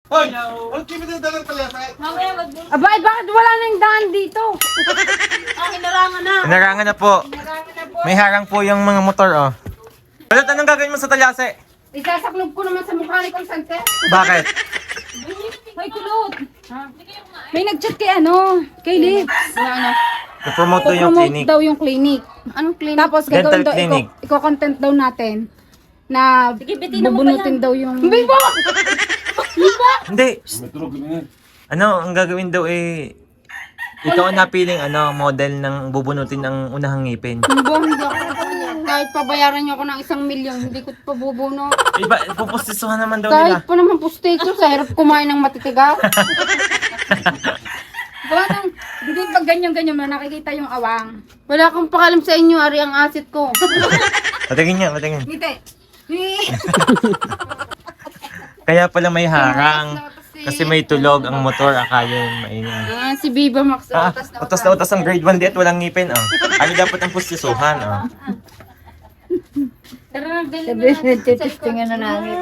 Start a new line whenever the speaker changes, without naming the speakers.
Hoy! Ang kimita dalang talyasa.
Mamaya wag mo.
Abay, bakit wala nang daan dito?
Hinarangan na.
Hinarangan na po. May harang po yung mga motor, oh. Balot, anong gagawin mo sa talyase?
Isasaklob ko naman sa mukha ni Consante.
Bakit?
Hoy, kulot. May nag-chat kay kay Lips. Na
I-promote daw yung
promote
clinic.
daw yung clinic.
Anong clinic?
Tapos
Dental
gagawin daw,
clinic.
iko-content daw natin na
bitin mo pa
bubunutin daw yung... Hindi ba?
Hindi.
May tulog na yan.
Ano, ang gagawin daw ikaw ang napiling model ng bubunutin ng unahang ngipin.
Hindi ako. Kahit pabayaran niyo ako ng 1 milyon, hindi ko pa bubuno.
Iba, pupustisuhan naman daw
Kahit
nila.
pa naman postato, sa hirap kumain ng matitigas. Bakit hindi pag ganyan-ganyan mo nakikita yung awang. Wala akong pakalam sa inyo, ari ang asset ko.
Patingin niya, patingin.
Ngiti.
Kaya pala may harang. Kasi may tulog ang motor, akala maingay.
Si Viva Max.
Utos na utos ang grade 1 di at walang ngipin, oh. Ano dapat ang pustisuhan, oh.
Tara, bilhin
Sabi, testingan na namin.